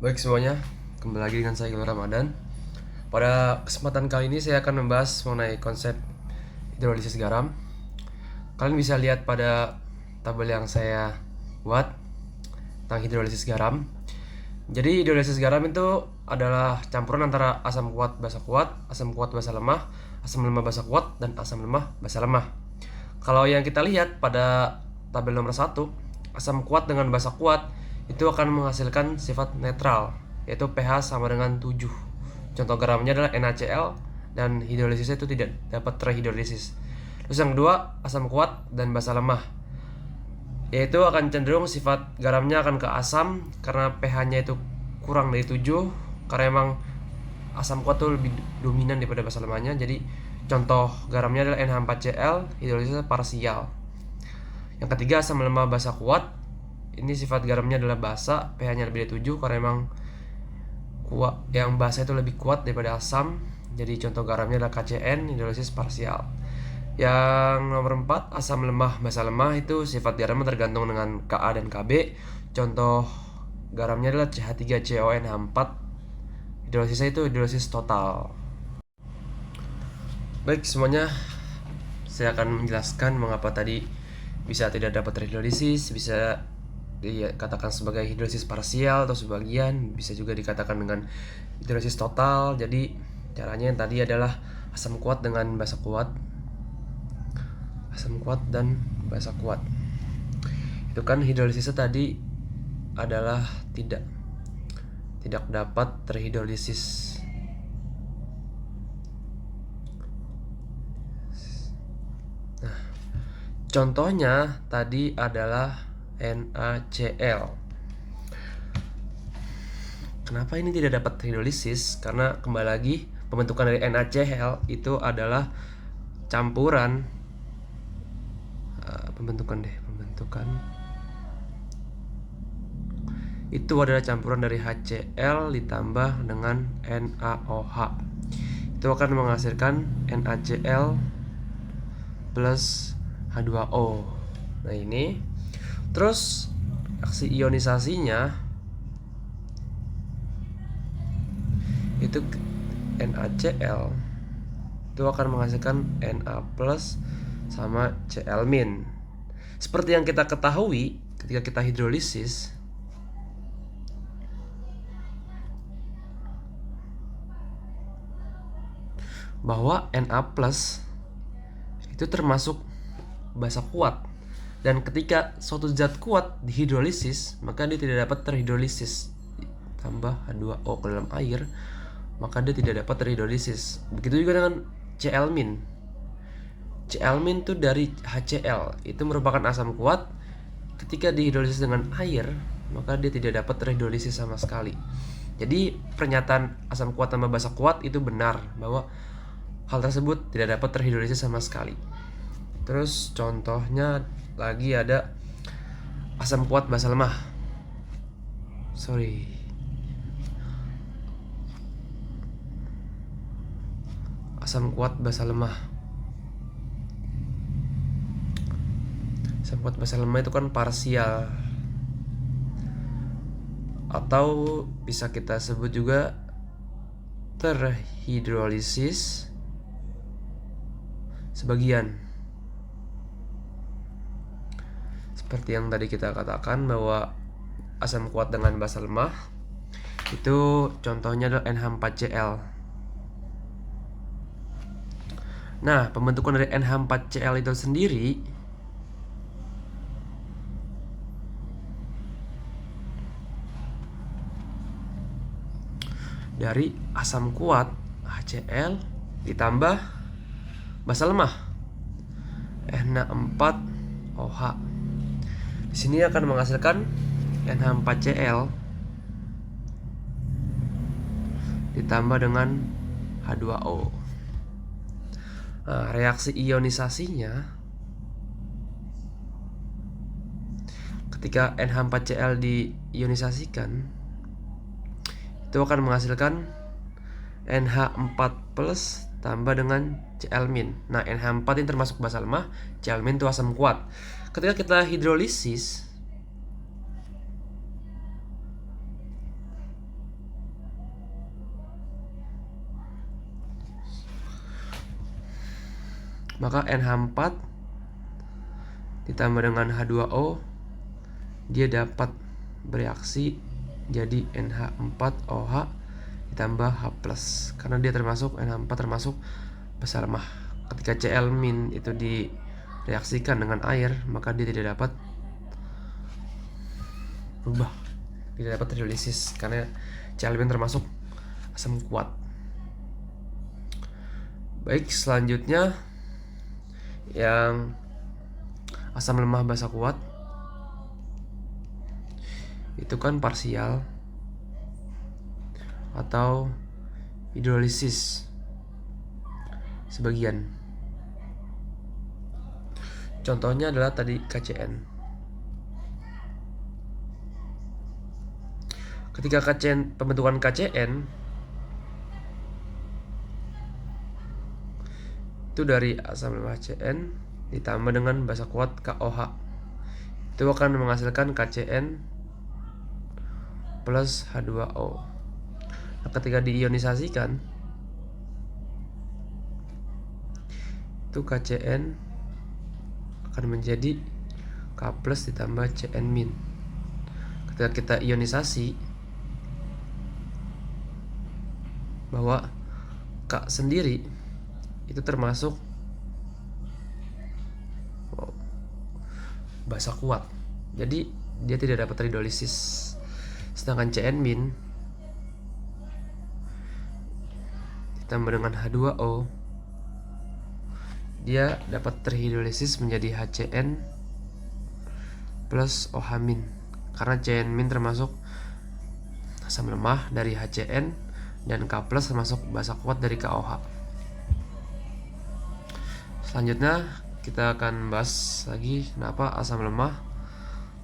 Baik semuanya, kembali lagi dengan saya Ilham Ramadan. Pada kesempatan kali ini saya akan membahas mengenai konsep hidrolisis garam. Kalian bisa lihat pada tabel yang saya buat tentang hidrolisis garam. Jadi hidrolisis garam itu adalah campuran antara asam kuat basa kuat, asam kuat basa lemah, asam lemah basa kuat, dan asam lemah basa lemah. Kalau yang kita lihat pada tabel nomor 1, asam kuat dengan basa kuat itu akan menghasilkan sifat netral, yaitu pH sama dengan 7. Contoh garamnya adalah NaCl dan hidrolisisnya itu tidak dapat terhidrolisis. Terus yang kedua, asam kuat dan basa lemah, yaitu akan cenderung sifat garamnya akan ke asam karena pH-nya itu kurang dari 7, karena emang asam kuat itu lebih dominan daripada basa lemahnya. Jadi contoh garamnya adalah NH4Cl, hidrolisisnya parsial. Yang ketiga, asam lemah basa kuat. Ini sifat garamnya adalah basa, pH-nya lebih dari 7 karena emang kuat, yang basa itu lebih kuat daripada asam. Jadi contoh garamnya adalah KCN, hidrolisis parsial. Yang nomor 4, asam lemah basa lemah, itu sifat garamnya tergantung dengan Ka dan Kb. Contoh garamnya adalah CH3CONH4, hidrolisisnya itu hidrolisis total. Baik semuanya, saya akan menjelaskan mengapa tadi bisa tidak dapat terhidrolisis, bisa dikatakan sebagai hidrolisis parsial atau sebagian, bisa juga dikatakan dengan hidrolisis total. Jadi caranya yang tadi adalah asam kuat dengan basa kuat, asam kuat dan basa kuat. Itu kan hidrolisisnya tadi adalah tidak dapat terhidrolisis. Nah, contohnya tadi adalah NaCl. Kenapa ini tidak dapat terhidrolisis? Karena kembali lagi, pembentukan dari NaCl itu adalah campuran pembentukan itu adalah campuran dari HCl ditambah dengan NaOH. Itu akan menghasilkan NaCl plus H2O. Nah ini, terus aksi ionisasinya itu NaCl itu akan menghasilkan Na plus sama Cl min. Seperti yang kita ketahui ketika kita hidrolisis, bahwa Na plus itu termasuk basa kuat, dan ketika suatu zat kuat dihidrolisis maka dia tidak dapat terhidrolisis, tambah H2O ke dalam air maka dia tidak dapat terhidrolisis. Begitu juga dengan Cl min. Cl min itu dari HCl, itu merupakan asam kuat. Ketika dihidrolisis dengan air maka dia tidak dapat terhidrolisis sama sekali. Jadi pernyataan asam kuat tambah basa kuat itu benar, bahwa hal tersebut tidak dapat terhidrolisis sama sekali. Terus contohnya lagi ada asam kuat basa lemah. Asam kuat basa lemah. Asam kuat basa lemah itu kan parsial, atau bisa kita sebut juga terhidrolisis sebagian. Seperti yang tadi kita katakan bahwa asam kuat dengan basa lemah itu contohnya adalah NH4Cl. Nah, pembentukan dari NH4Cl itu sendiri dari asam kuat HCl ditambah basa lemah Na4OH. Di sini akan menghasilkan NH4Cl ditambah dengan H2O. Nah, reaksi ionisasinya ketika NH4Cl diionisasikan itu akan menghasilkan NH4 plus tambah dengan Cl min. Nah, NH4 ini termasuk basa lemah, Cl min itu asam kuat. Ketika kita hidrolisis, maka NH4 ditambah dengan H2O, dia dapat bereaksi jadi NH4OH ditambah H+, karena dia termasuk NH4 termasuk basa lemah. Ketika Cl- itu direaksikan dengan air, maka dia tidak dapat berubah, tidak dapat hidrolisis karena Cl- termasuk asam kuat. Baik, selanjutnya yang asam lemah basa kuat itu kan parsial atau hidrolisis sebagian. Contohnya adalah tadi KCN. Ketika pembentukan KCN itu dari asam lemah CN ditambah dengan basa kuat KOH, itu akan menghasilkan KCN plus H2O. Nah, ketika diionisasikan itu KCN akan menjadi K plus ditambah Cn min. Ketika kita ionisasi, bahwa K sendiri itu termasuk basa kuat, jadi dia tidak dapat hidrolisis. Sedangkan Cn min ditambah dengan H2O, dia dapat terhidrolisis menjadi HCN plus OH min, karena Cn min termasuk asam lemah dari HCN dan K plus termasuk basa kuat dari KOH. Selanjutnya kita akan bahas lagi kenapa asam lemah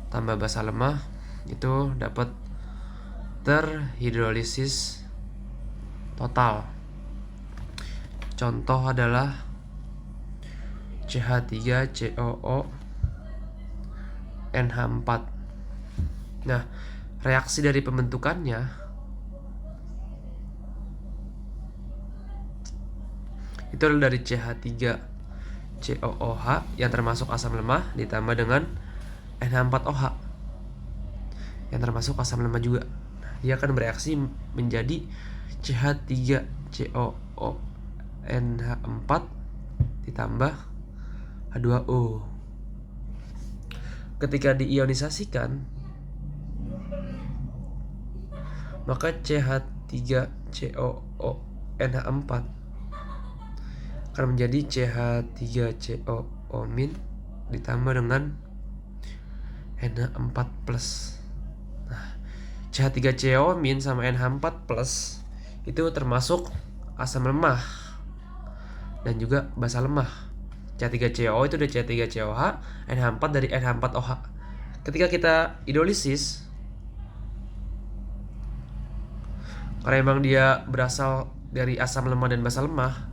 tambah basa lemah itu dapat terhidrolisis total. Contoh adalah CH3COO NH4. Nah, reaksi dari pembentukannya itu adalah dari CH3COOH yang termasuk asam lemah ditambah dengan NH4OH yang termasuk asam lemah juga. Nah, dia akan bereaksi menjadi CH3COONH4 ditambah H2O. Ketika diionisasikan, maka CH3COONH4 akan menjadi CH3COO- ditambah dengan NH4+. Nah, CH3CO- sama NH4+ itu termasuk asam lemah dan juga basa lemah. CH3CO itu dari CH3COH, NH4 dari NH4OH. Ketika kita hidrolisis, karena emang dia berasal dari asam lemah dan basa lemah,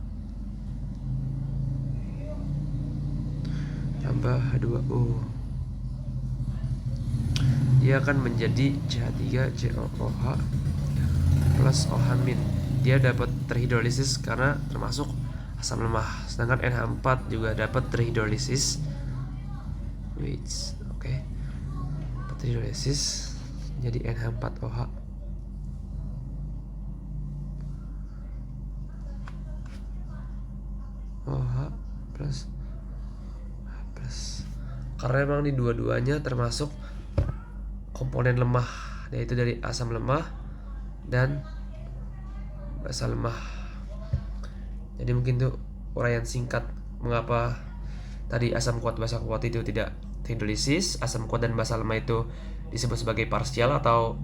tambah H2O, dia akan menjadi CH3COOH plus OH min. Dia dapat terhidrolisis karena termasuk asam lemah. Sedangkan NH4 juga dapat terhidrolisis. Terhidrolisis jadi NH4OH. OH plus H plus. Karena memang di dua-duanya termasuk komponen lemah, yaitu dari asam lemah dan basa lemah. Jadi mungkin tuh uraian singkat mengapa tadi asam kuat basa kuat itu tidak terhidrolisis, asam kuat dan basa lemah itu disebut sebagai parsial atau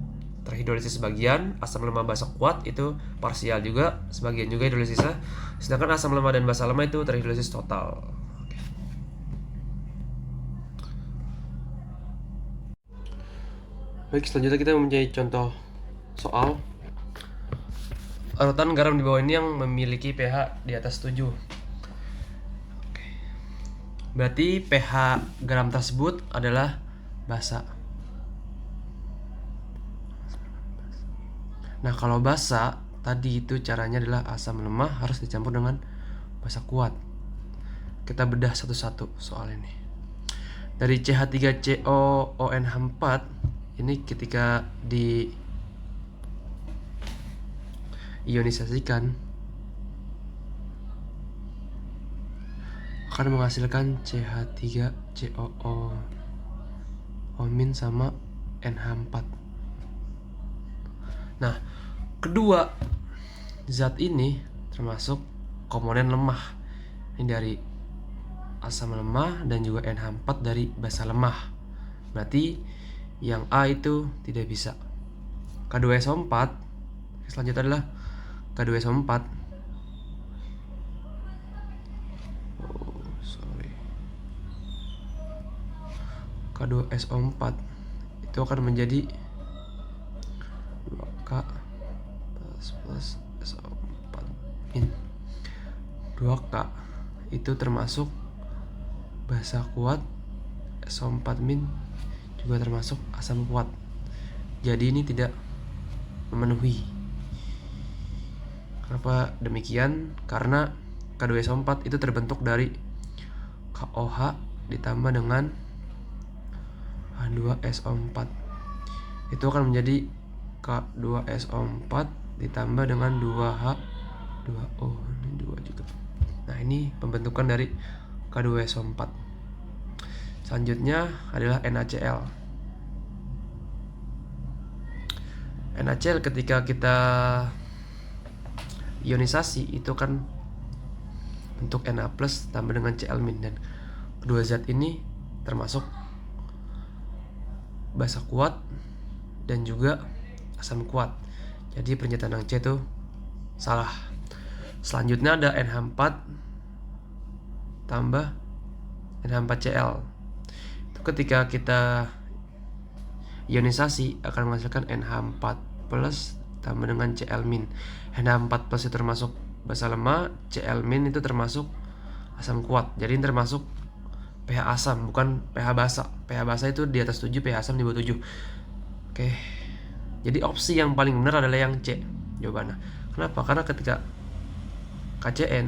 terhidrolisis sebagian, asam lemah basa kuat itu parsial juga, sebagian juga hidrolisisnya, sedangkan asam lemah dan basa lemah itu terhidrolisis total. Baik, selanjutnya kita mempunyai contoh soal Urutan garam di bawah ini yang memiliki pH di atas 7. Berarti pH garam tersebut adalah basa. Nah, kalau basa tadi itu caranya adalah asam lemah harus dicampur dengan basa kuat. kita bedah satu-satu soal ini. Dari CH3COONH4 ini ketika di ionisasikan akan menghasilkan CH3COO O- sama NH4. Nah, kedua zat ini termasuk komponen lemah. Ini dari asam lemah dan juga NH4 dari basa lemah. Berarti yang A itu tidak bisa. K2SO4 selanjutnya adalah K2SO4. K2SO4 itu akan menjadi 2K plus SO4 min. 2K itu termasuk basa kuat, SO4 min juga termasuk asam kuat. Jadi ini tidak memenuhi. Kenapa demikian? Karena K2SO4 itu terbentuk dari KOH ditambah dengan H2SO4. Itu akan menjadi K2SO4 ditambah dengan 2H2O. Ini 2 juga. Nah, ini pembentukan dari K2SO4. Selanjutnya adalah NaCl. NaCl ketika kita ionisasi itu kan bentuk Na+ tambah dengan Cl-, dan kedua zat ini termasuk basa kuat dan juga asam kuat. Jadi pernyataan yang C itu salah. Selanjutnya ada NH4 tambah NH4Cl. Itu ketika kita ionisasi akan menghasilkan NH4 plus tambah dengan Cl-. NH4 plus itu termasuk basa lemah, Cl- itu termasuk asam kuat. Jadi ini termasuk pH asam, bukan pH basa. pH basa itu di atas 7, pH asam di bawah 7. Oke. Jadi opsi yang paling benar adalah yang C jawabannya. Kenapa? Karena ketika KCN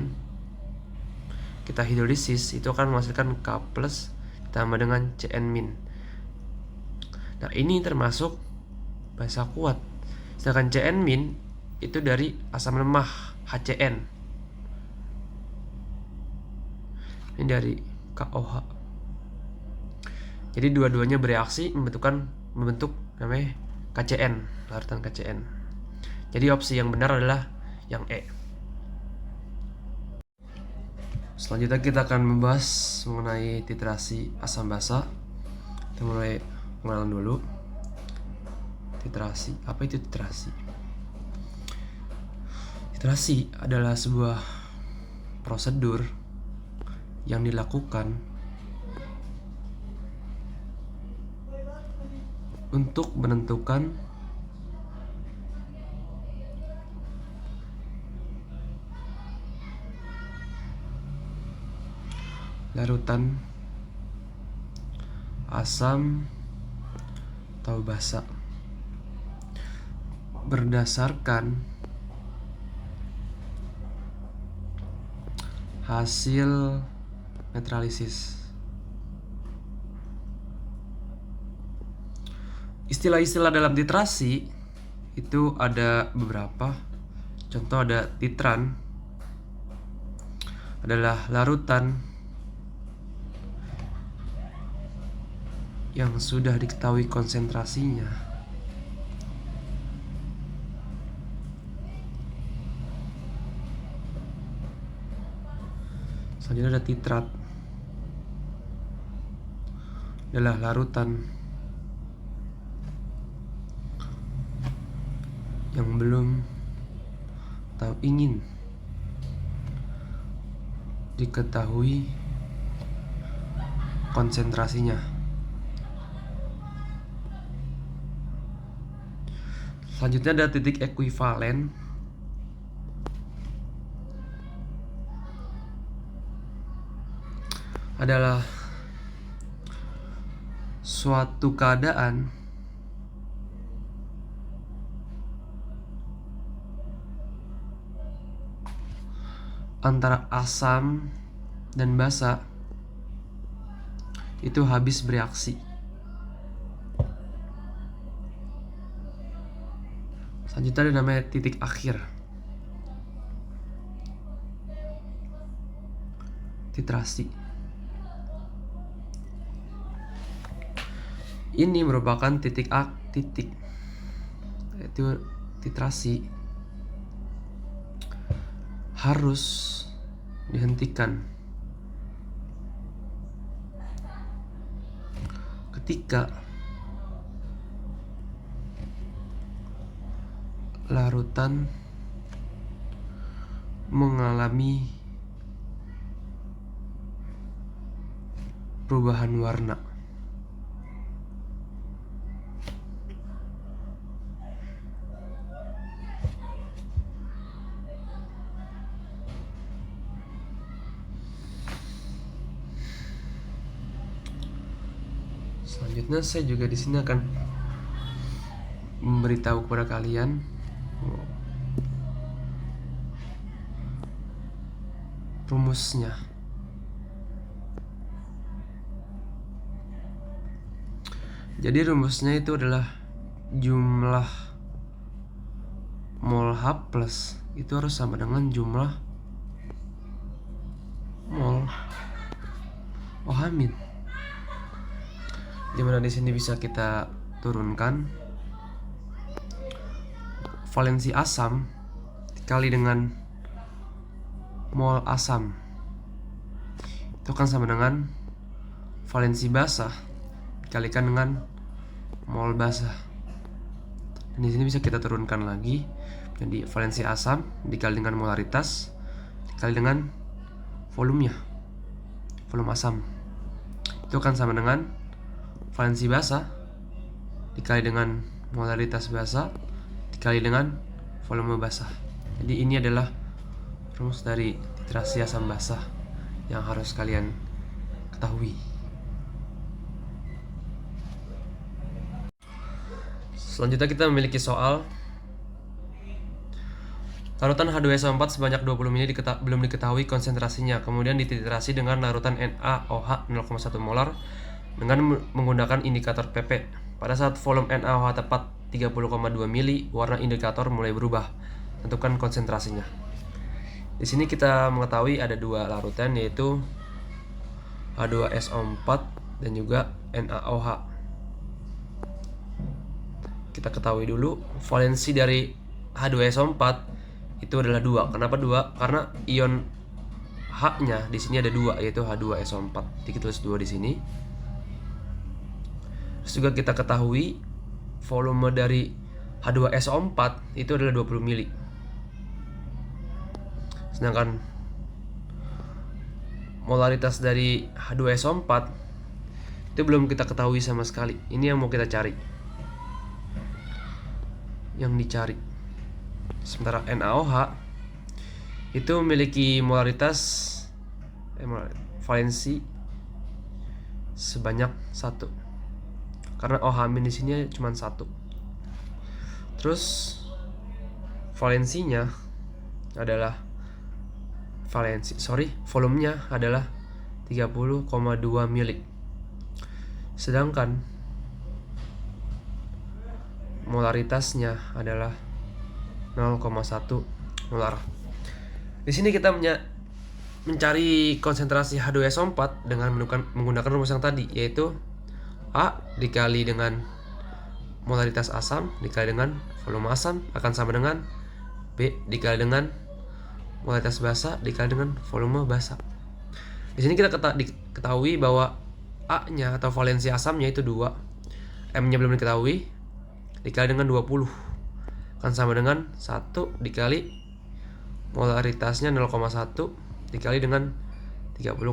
kita hidrolisis itu akan menghasilkan K+ ditambah dengan Cn-. Nah, ini termasuk basa kuat. Sedangkan Cn- itu dari asam lemah HCN. Ini dari KOH. Jadi dua-duanya bereaksi membentuk namanya KCN, larutan KCN. Jadi opsi yang benar adalah yang E. Selanjutnya kita akan membahas mengenai titrasi asam basa. Kita mulai pengenalan dulu. Titrasi, apa itu titrasi? Titrasi adalah sebuah prosedur yang dilakukan untuk menentukan larutan asam atau basa berdasarkan hasil netralisis. Istilah-istilah dalam titrasi itu ada beberapa. Contoh ada titran adalah larutan yang sudah diketahui konsentrasinya selanjutnya ada titrat adalah larutan yang belum atau ingin diketahui konsentrasinya. Selanjutnya ada titik ekuivalen adalah suatu keadaan antara asam dan basa itu habis bereaksi. Selanjutnya ada namanya titik akhir, titrasi. Ini merupakan titik yaitu titrasi harus dihentikan ketika larutan mengalami perubahan warna. Selanjutnya saya juga di sini akan memberitahu kepada kalian rumusnya. Jadi rumusnya itu adalah jumlah mol H plus itu harus sama dengan jumlah mol OH min. Dimana di sini bisa kita turunkan valensi asam dikali dengan mol asam itu akan sama dengan valensi basa dikalikan dengan mol basa. Dan di sini bisa kita turunkan lagi, jadi valensi asam dikali dengan molaritas dikali dengan volumenya, volume asam itu akan sama dengan valensi basa dikali dengan molaritas basa dikali dengan volume basa. Jadi ini adalah rumus dari titrasi asam basa yang harus kalian ketahui. Selanjutnya kita memiliki soal larutan H2SO4 sebanyak 20 ml belum diketahui konsentrasinya, kemudian dititrasi dengan larutan NaOH 0,1 molar dengan menggunakan indikator PP. Pada saat volume NaOH tepat 30,2 mili, warna indikator mulai berubah. Tentukan konsentrasinya. Di sini kita mengetahui ada dua larutan, yaitu H2SO4 dan juga NaOH. Kita ketahui dulu valensi dari H2SO4 itu adalah 2. Kenapa 2? Karena ion H-nya di sini ada 2, yaitu H2SO4. Jadi kita tulis 2 di sini. Terus juga kita ketahui volume dari H2SO4 itu adalah 20 mili. Sedangkan molaritas dari H2SO4 itu belum kita ketahui sama sekali. Ini yang mau kita cari. Yang dicari. Sementara NaOH itu memiliki molaritas valensi sebanyak 1. Karena OH min di sini cuma 1. Terus valensinya adalah volumenya adalah 30,2 mili. Sedangkan molaritasnya adalah 0,1 molar. Di sini kita mencari konsentrasi H2SO4 dengan menggunakan rumus yang tadi, yaitu A dikali dengan molaritas asam dikali dengan volume asam akan sama dengan B dikali dengan molaritas basa dikali dengan volume basa. Di sini kita ketahui bahwa A-nya atau valensi asamnya itu 2, M-nya belum diketahui, dikali dengan 20 akan sama dengan 1 dikali molaritasnya 0,1 dikali dengan 30,2.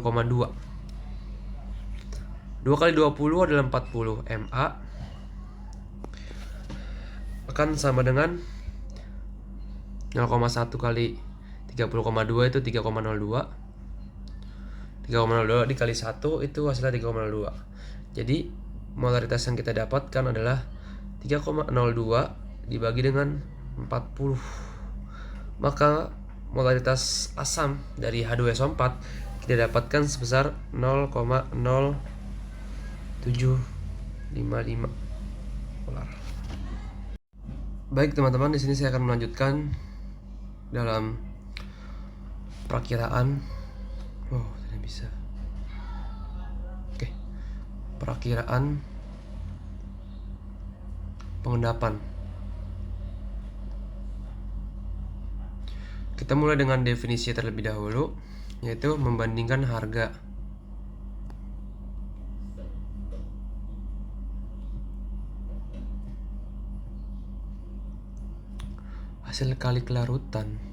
2 kali 20 adalah 40 MA akan sama dengan 0,1 kali 30,2 itu 3,02. 3,02 dikali 1 itu hasilnya 3,02. Jadi molaritas yang kita dapatkan adalah 3,02 dibagi dengan 40. Maka molaritas asam dari H2SO4 kita dapatkan sebesar 0,0755 molar. Baik teman-teman, di sini saya akan melanjutkan dalam perakiraan. Oh, tidak bisa. Oke. Perakiraan pengendapan. Kita mulai dengan definisi terlebih dahulu, yaitu membandingkan harga. Hasil kali kelarutan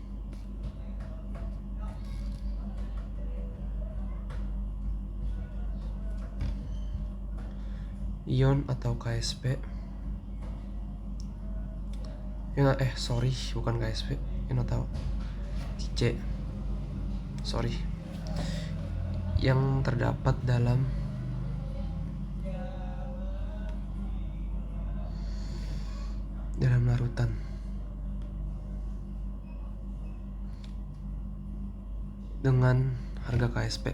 ion atau KSP. Bukan KSP, ion atau C. Yang terdapat dalam larutan dengan harga KSP.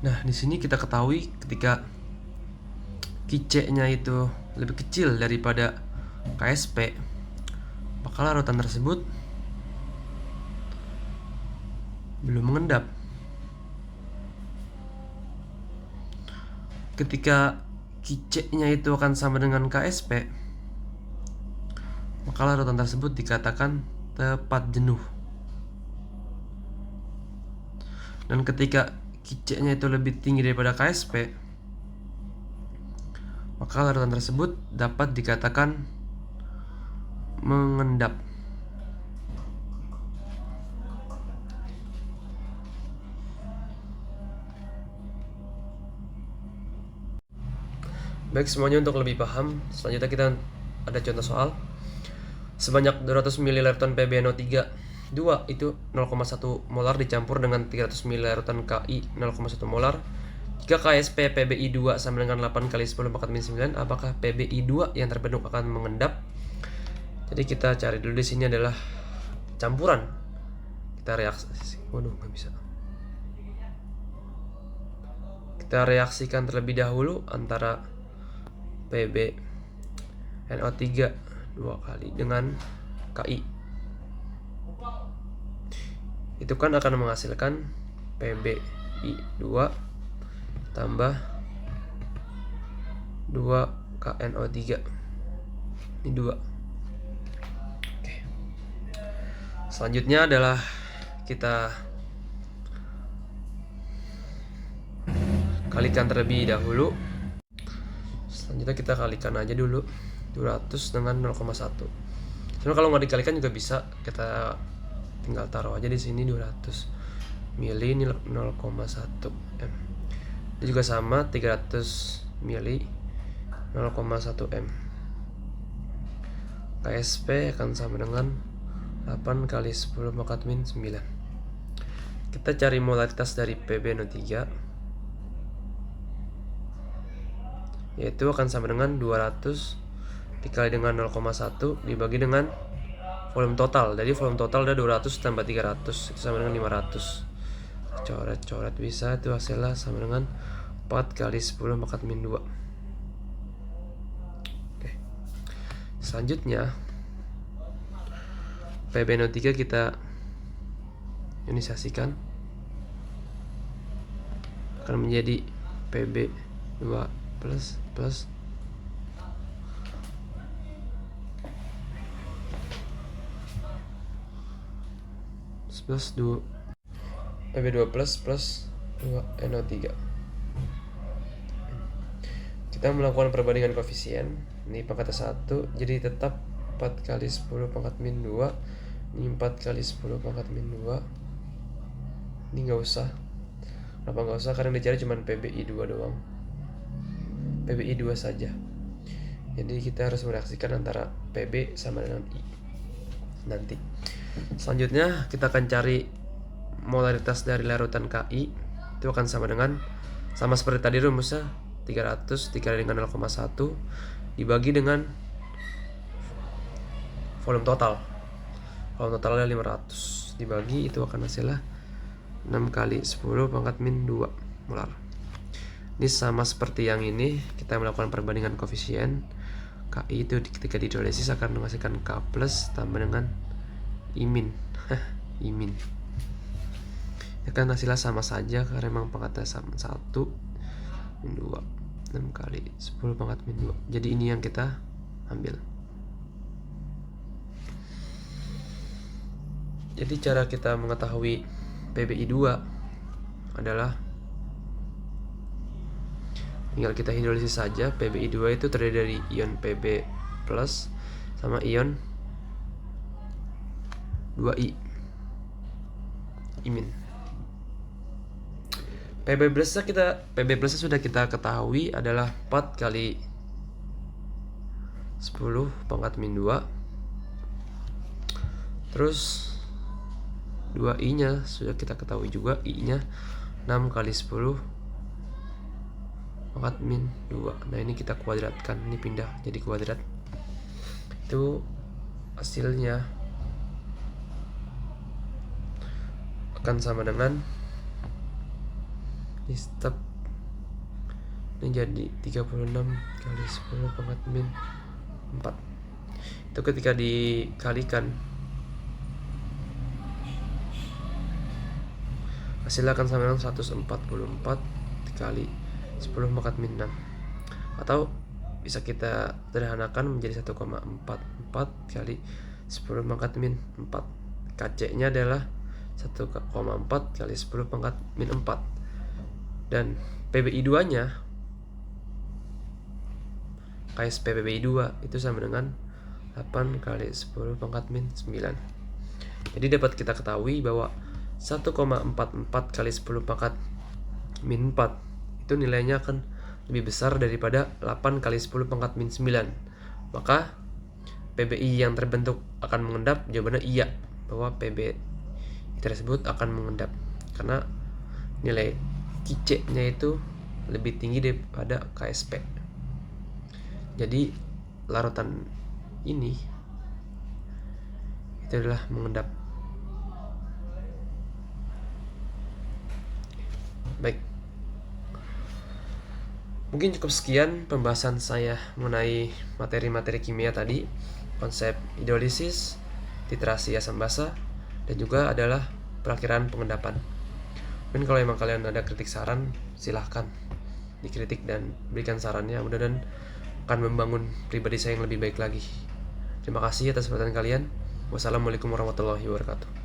Nah, di sini kita ketahui ketika QC-nya itu lebih kecil daripada KSP, maka larutan tersebut belum mengendap. Ketika QC-nya itu akan sama dengan KSP, maka larutan tersebut dikatakan tepat jenuh. Dan ketika QC-nya itu lebih tinggi daripada KSP, maka larutan tersebut dapat dikatakan mengendap. Baik semuanya, untuk lebih paham, selanjutnya kita ada contoh soal. Sebanyak 200 ml larutan PbNO3 2 itu 0,1 molar dicampur dengan 300 ml larutan Ki 0,1 molar. Jika KSP PbI2 sama dengan 8 kali 10 pangkat min 9, apakah PbI2 yang terbentuk akan mengendap? Jadi kita cari dulu, di sini adalah campuran. Kita reaksikan terlebih dahulu antara PbNO3 2 kali dengan Ki. Itu kan akan menghasilkan PbI2 tambah 2KNO3. Ini 2. Oke. Selanjutnya adalah kita kalikan terlebih dahulu. Selanjutnya kita kalikan aja dulu 200 dengan 0,1. Sebenarnya kalau nggak dikalikan juga bisa, kita tinggal taruh aja di sini 200 mili ini 0,1 M. Ini juga sama 300 mili 0,1 M. KSP akan sama dengan 8 kali 10 pangkat min 9. Kita cari molaritas dari PbNO3, yaitu akan sama dengan 200 dikali dengan 0,1 dibagi dengan volume total. Jadi volume total udah 200 tambah 300, itu sama dengan 500. Coret-coret bisa, itu hasilnya sama dengan 4 kali 10 pangkat min 2. Oke. Selanjutnya PbNO3 kita ionisasikan, akan menjadi Pb2 plus Pb2 plus 2NO3. Kita melakukan perbandingan koefisien. Ini pangkat 1, jadi tetap 4 kali 10 pangkat min 2. Ini 4 kali 10 pangkat min 2. Ini nggak usah. Kenapa nggak usah? Karena yang dicari cuma PbI2 doang. PbI2 saja. Jadi kita harus mereaksikan antara Pb sama dengan I nanti. Selanjutnya kita akan cari molaritas dari larutan Ki. Itu akan sama seperti tadi rumusnya, 300 dikali dengan 0,1 dibagi dengan volume total. Volume totalnya 500 dibagi itu akan hasilnya 6 kali 10 pangkat min 2 molar. Ini sama seperti yang ini, kita melakukan perbandingan koefisien. KI itu ketika dihidrolisis akan menghasilkan K plus tambah dengan I min. I min. Ya kan hasilnya sama saja karena memang pangkatnya sama 1 min 2. 6 kali 10 pangkat min 2. Jadi ini yang kita ambil. Jadi cara kita mengetahui PBI2 adalah tinggal kita hidrolisis saja. PBI2 itu terdiri dari ion Pb plus sama ion 2I imin. PB plus sudah kita ketahui adalah 4 kali 10 pangkat min 2. Terus 2I nya sudah kita ketahui juga, I nya 6 kali 10 pangkat min 2. Nah ini kita kuadratkan, ini pindah jadi kuadrat. Itu hasilnya akan sama dengan ini step ini jadi 36 kali 10 pangkat min 4. Itu ketika dikalikan hasilnya akan sama dengan 144 dikali 10 pangkat min 6, atau bisa kita sederhanakan menjadi 1,44 kali 10 pangkat min 4. KC nya adalah 1,4 kali 10 pangkat min 4. Dan PBI2 nya KSP PBI2 itu sama dengan 8 kali 10 pangkat min 9. Jadi dapat kita ketahui bahwa 1,44 kali 10 pangkat min 4 itu nilainya akan lebih besar daripada 8 kali 10 pangkat min 9. Maka PBI yang terbentuk akan mengendap. Jawabannya iya, bahwa PBI tersebut akan mengendap karena nilai KC nya itu lebih tinggi daripada KSP. Jadi larutan ini itu adalah mengendap. Baik, mungkin cukup sekian pembahasan saya mengenai materi-materi kimia tadi, konsep hidrolisis, titrasi asam basa, dan juga adalah perakhiran pengendapan. Mungkin kalau emang kalian ada kritik saran, silahkan dikritik dan berikan sarannya, mudah-mudahan akan membangun pribadi saya yang lebih baik lagi. Terima kasih atas perhatian kalian. Wassalamualaikum warahmatullahi wabarakatuh.